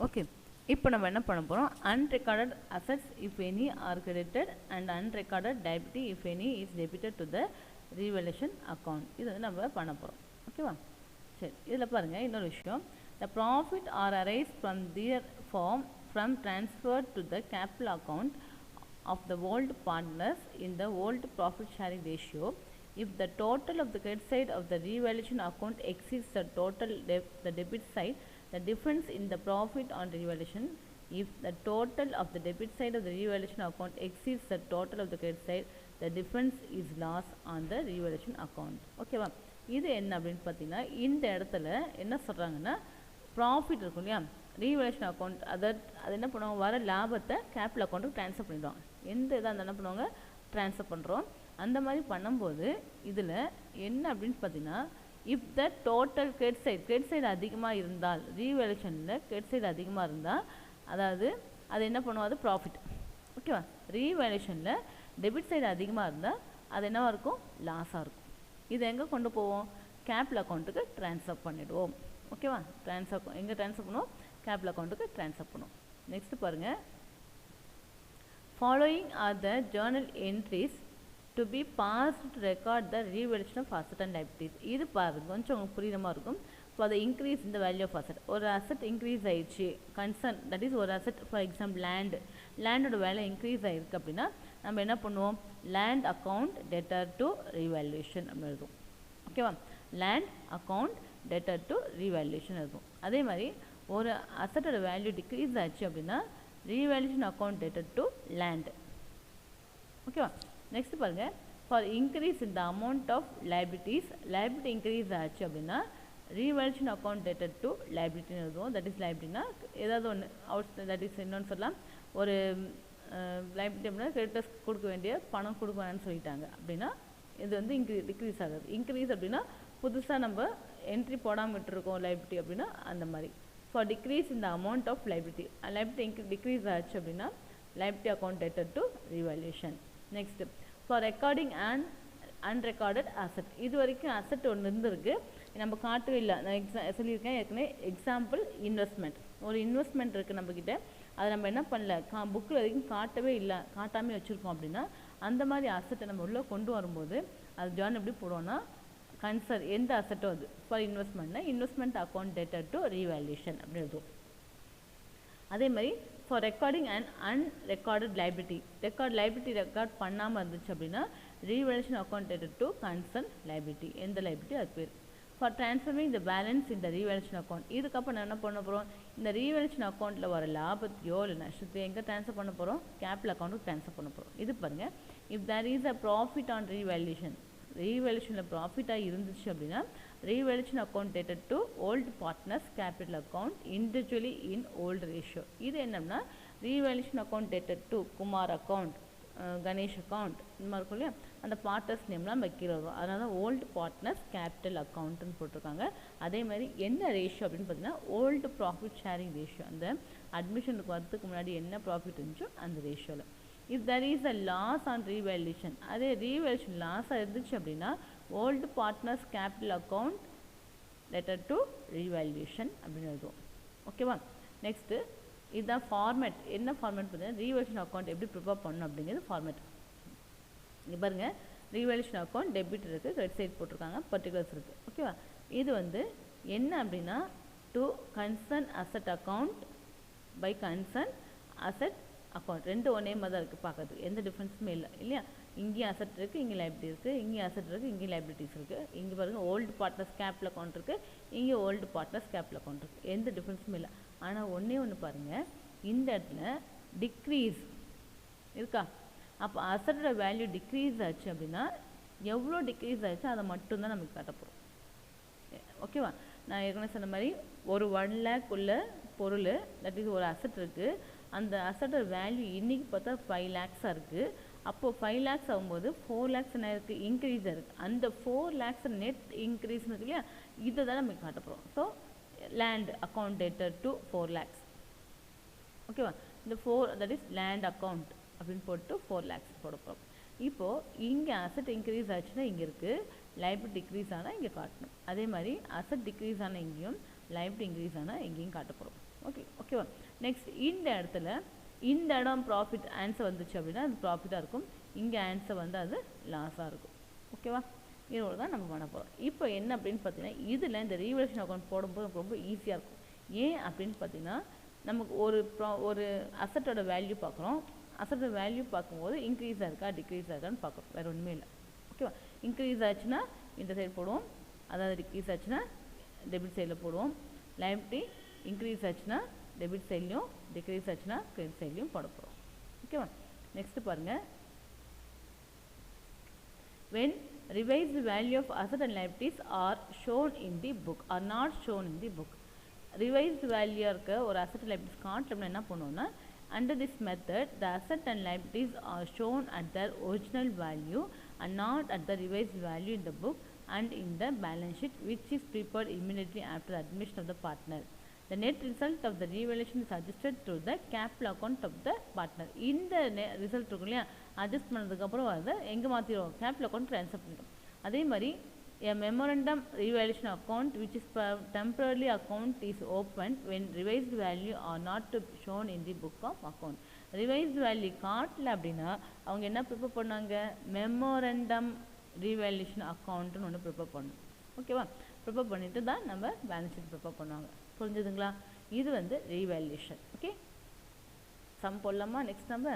Okay, இப்போ நம்ம என்ன பண்ண போகிறோம், unrecorded assets if any are credited and unrecorded liability if any is debited to the revaluation account. இது வந்து நம்ம பண்ண போகிறோம். ஓகேவா? சரி, இதில் பாருங்கள் இன்னொரு விஷயம், the profit or arise from their form from transfer to the capital account of the old partners in the old profit sharing ratio if the total of the credit side of the revaluation account exceeds the total the debit side, the difference in the profit on revaluation. If the total of the debit side of the revaluation account exceeds the total of the credit side, the difference is loss on the revaluation account. ஓகேவா? இது என்ன அப்படின்னு பார்த்தீங்கன்னா, இந்த இடத்துல என்ன சொல்கிறாங்கன்னா, profit இருக்கும் இல்லையா, ரீவேல்யூஷன் அக்கௌண்ட் அது என்ன பண்ணுவாங்க, வர லாபத்தை கேபிட்டல் அக்கௌண்ட்டுக்கு ட்ரான்ஸ்ஃபர் பண்ணிடுவாங்க. எந்த இதாக என்ன பண்ணுவாங்க, ட்ரான்ஸ்ஃபர் பண்ணுறோம். அந்த மாதிரி பண்ணும்போது இதில் என்ன அப்படின்னு பார்த்தீங்கன்னா, if the total credit side அதிகமாக இருந்தால், ரீவேல்யூஷனில் கிரெடிட் சைடு அதிகமாக இருந்தால், அதாவது அது என்ன பண்ணுவோம், அது ப்ராஃபிட். ஓகேவா? ரீவேல்யூஷனில் டெபிட் சைடு அதிகமாக இருந்தால் அது என்னவாக இருக்கும், லாஸாக இருக்கும். இது எங்கே கொண்டு போவோம், கேபிட்டல் அக்கௌண்ட்டுக்கு ட்ரான்ஸ்ஃபர் பண்ணிவிடுவோம். ஓகேவா? எங்கே ட்ரான்ஸ்ஃபர் பண்ணுவோம், கேபிட்டல் அக்கௌண்ட்டுக்கு ட்ரான்ஸ்ஃபர் பண்ணுவோம். நெக்ஸ்ட் பாருங்கள், following are the journal entries to be passed to record the revaluation of asset and liabilities. இது பாருங்க கொஞ்சம் உங்களுக்கு புரியுற மாதிரி இருக்கும். For the increase in the value of asset, ஒரு asset increase ஆயிடுச்சு, கன்சர்ன் தட் இஸ் ஒரு asset ஃபார் எக்ஸாம்பிள் லேண்டோட வேலை இன்க்ரீஸ் ஆகிருக்கு அப்படின்னா நம்ம என்ன பண்ணுவோம், land account debtor to revaluation அப்படின்னு இருக்கும். ஓகேவா? Land account debtor to revaluation இருக்கும். அதே மாதிரி ஒரு அசட்டோட வேல்யூ டிக்ரீஸ் ஆச்சு அப்படின்னா revaluation account debtor to land. ஓகேவா? நெக்ஸ்ட் பாருங்கள், for increase in the amount of liabilities, liability increase ஆச்சு அப்படின்னா ரீவேல்யூஷன் அக்கௌண்ட் டெட்டர் டு லைபிலிட்டின்னு இருக்கும். தட் இஸ் லைபிலிட்டினா ஏதாவது ஒன்று அவுட், தட் இஸ் இன்னொன்று சொல்லலாம், ஒரு லைபிலிட்டி அப்படின்னா கிரெடிட்டர்ஸ் கொடுக்க வேண்டிய பணம் கொடுக்க வேணான்னு சொல்லிட்டாங்க அப்படின்னா இது வந்து டிக்ரீஸ் ஆகுது. இன்க்ரீஸ் அப்படின்னா புதுசாக நம்ம என்ட்ரி போடாமல் விட்டுருக்கோம் லைபிலிட்டி அப்படின்னா அந்த மாதிரி. ஃபார் டிக்ரீஸ் இந்த அமௌண்ட் ஆஃப் லைபிலிட்டி டிக்ரீஸ் ஆச்சு அப்படின்னா liability account debtor to revaluation. Next, for recording and unrecorded asset, இது வரைக்கும் அசட் ஒன்று இருந்திருக்கு, நம்ம காட்டவே இல்லை. நான் சொல்லியிருக்கேன் ஏற்கனவே. எக்ஸாம்பிள் இன்வெஸ்ட்மெண்ட், ஒரு இன்வெஸ்ட்மெண்ட் இருக்குது நம்மக்கிட்ட, அதை நம்ம என்ன பண்ணல, புக்கில் வரைக்கும் காட்டவே இல்லை, காட்டாமல் வச்சுருக்கோம் அப்படின்னா அந்த மாதிரி அசட்டை நம்ம உள்ளே கொண்டு வரும்போது அது ஜாயின் எப்படி போடுவோம்னா, கன்சர் எந்த அசட்டோ அது ஃபார் இன்வெஸ்ட்மெண்ட்னா investment account debtor to revaluation அப்படின்னு இருக்கும். அதே மாதிரி for recording and unrecorded liability, liability record பண்ணாமல் இருந்துச்சு அப்படின்னா revaluation account debtor to concern liability, எந்த லைபிலிட்டி அது பேர். ஃபார் ட்ரான்ஸ்ஃபர்மிங் த பேலன்ஸ் இந்த ரீவேல்யூஷன் அக்கௌண்ட், இதுக்கப்புறம் என்ன பண்ண போகிறோம், இந்த ரீவேல்யூஷன் அக்கௌண்ட்டில் வர லாபத்தையோ இல்லை நஷ்டத்தையோ எங்கே ட்ரான்ஸ்ஃபர் பண்ண போகிறோம், கேபிட்டல் அக்கௌண்ட்டுக்கு ட்ரான்ஸ்ஃபர் பண்ண போகிறோம். இது பாருங்கள், if there is a profit on revaluation, ரீவேல்யூஷனில் ப்ராஃபிட்டாக இருந்துச்சு அப்படின்னா revaluation account debtor to old partners capital account individually in old ratio. இது என்னன்னா revaluation account debtor to Kumar account, Ganesh account, இந்த மாதிரி இருக்கும் இல்லையா, அந்த பார்ட்னர்ஸ் நேம்லாம் வைக்கிற வரும். அதனால தான் ஓல்டு பார்ட்னர்ஸ் கேபிட்டல் அக்கௌண்ட்டுன்னு போட்டிருக்காங்க. அதே மாதிரி என்ன ரேஷியோ அப்படின்னு பார்த்தீங்கன்னா ஓல்டு ப்ராஃபிட் ஷேரிங் ரேஷியோ, அந்த அட்மிஷனுக்கு வரதுக்கு முன்னாடி என்ன ப்ராஃபிட் இருந்துச்சோ அந்த ரேஷியோவில். If there is a loss on revaluation, அதே ரீவேல்யூஷன் லாஸாக இருந்துச்சு அப்படின்னா old partners capital account letter to revaluation அப்படின்னு இருக்கும். ஓகேவா? நெக்ஸ்ட்டு இதுதான் ஃபார்மேட். என்ன ஃபார்மேட் பார்த்தீங்கன்னா ரீவேல்யூஷன் அக்கௌண்ட் எப்படி ப்ரிப்பேர் பண்ணணும் அப்படிங்கிறது ஃபார்மேட். இங்கே பாருங்கள், ரீவேல்யூஷன் அக்கௌண்ட் டெபிட் இருக்குது, கிரெடிட் சைட் போட்டிருக்காங்க, பர்டிகுலர்ஸ் இருக்குது. ஓகேவா? இது வந்து என்ன அப்படின்னா to concern asset account by concern asset account, ரெண்டு ஒன்றே மாதிரி தான் இருக்குது பார்க்கறதுக்கு, எந்த டிஃப்ரென்ஸுமே இல்லை இல்லையா. இங்கேயும் அசட் இருக்குது, இங்கே லைபிலிட்டி இருக்குது, இங்கேயும் அசட் இருக்குது, இங்கேயும் லைபிலிட்டிஸ் இருக்குது. இங்கே பாருங்கள் ஓல்டு பார்ட்னர்ஸ் கேபிட்டல் அக்கௌண்ட் இருக்குது, இங்கே ஓல்டு பார்ட்னர்ஸ் கேபிட்டல் அக்கௌண்ட் இருக்குது, எந்த டிஃப்ரென்ஸுமே இல்லை. ஆனால் ஒன்றே ஒன்று பாருங்கள், இந்த இடத்துல டிக்ரீஸ் இருக்கா, அப்போ அசட்டோட வேல்யூ டிக்ரீஸ் ஆச்சு அப்படின்னா எவ்வளோ டிக்ரீஸ் ஆச்சு அதை மட்டும்தான் நமக்கு காட்டப்போகிறோம். ஓகேவா? நான் ஏற்கனவே சொன்ன மாதிரி ஒரு 1 lakh உள்ள பொருள், தட் இஸ் ஒரு அசட் இருக்குது, அந்த அசட்டோட வேல்யூ இன்றைக்கி பார்த்தா 5 lakhs இருக்குது. அப்போது 5 lakhs ஆகும்போது 4 lakhs என்ன இருக்குது, இன்க்ரீஸ் இருக்குது. அந்த 4 lakhs நெட் இன்க்ரீஸ்னு இருக்கு இல்லையா, இதை தான் நமக்கு காட்டப்போகிறோம். So land account debtor to 4 lakhs. ஓகேவா? இந்த 4 தட் இஸ் லேண்ட் அக்கௌண்ட் அப்படின்னு போட்டு 4 lakhs போட போகிறோம். இப்போது இங்கே அசட் இன்க்ரீஸ் ஆச்சுன்னா இங்கே இருக்குது, லைபிலிட்டி டிக்ரீஸ் ஆனால் இங்கே காட்டணும். அதே மாதிரி அசட் டிக்ரீஸ் ஆனால் இங்கேயும் லைபிலிட்டி இன்க்ரீஸ் ஆனால் எங்கேயும் காட்ட போகிறோம். ஓகேவா. நெக்ஸ்ட் இந்த இடத்துல இந்த இடம் ப்ராஃபிட் ஆன்சர் வந்துச்சு அப்படின்னா அது ப்ராஃபிட்டாக இருக்கும், இங்கே ஆன்சர் வந்து அது லாஸாக இருக்கும். ஓகேவா. இதோட தான் நம்ம பண்ண போகிறோம். இப்போ என்ன அப்படின்னு பார்த்தீங்கன்னா இதில் இந்த ரீவல்யூஷன் அக்கௌண்ட் போடும்போது ரொம்ப ஈஸியாக இருக்கும். ஏன் அப்படின்னு பார்த்தீங்கன்னா நமக்கு ஒரு அசட்டோட வேல்யூ பார்க்குறோம். அசட்டோட வேல்யூ பார்க்கும்போது இன்க்ரீஸ் ஆயிருக்கா டிக்ரீஸ் ஆயிருக்கான்னு பார்க்குறோம், வேறு ஒன்றுமே இல்லை. ஓகேவா. இன்க்ரீஸ் ஆச்சுன்னா இந்த சைடு போடுவோம், அதாவது டிக்ரீஸ் ஆச்சுன்னா டெபிட் சைடில் போடுவோம். லைபிலிட்டி இன்க்ரீஸ் ஆச்சுன்னா டெபிட் சைட்லையும், டிக்ரீஸ் ஆச்சுன்னா கிரெடிட் சைட்லையும் போட போகிறோம். ஓகேவா. நெக்ஸ்ட் பாருங்கள், when revised value of asset and liabilities are shown in the book or not shown in the book. revised value இருக்க ஒரு asset and liabilities காட்டணும்னா என்ன பண்ணுவோம்னா under this method the asset and liabilities are shown at their original value and not at the revised value in the book and in the balance sheet which is prepared immediately after the admission of the partner. The net result of the revaluation is adjusted through the capital account of the partner. இந்த result இருக்கும் இல்லையா, adjust பண்ணதுக்கப்புறம் அதை எங்கே மாற்றிடுவோம், capital account transfer பண்ணிடும். அதே மாதிரி a memorandum revaluation account which is temporarily account is opened when revised value are not shown in the book of account. revised value காட்டல அப்படின்னா அவங்க என்ன ப்ரிப்பேர் பண்ணாங்க, மெமோரண்டம் ரீவேல்யூஷன் அக்கௌண்ட்னு ஒன்று ப்ரிப்பேர் பண்ணணும். ஓகேவா. ப்ரிப்பேர் பண்ணிட்டு தான் நம்ம பேலன்ஸ் ஷீட் ப்ரிப்பேர் பண்ணுவாங்க. புரிஞ்சுதுங்களா. இது வந்து ரீவேல்யூஷன். ஓகே. சம் போடலாமா. நெக்ஸ்ட் நம்ம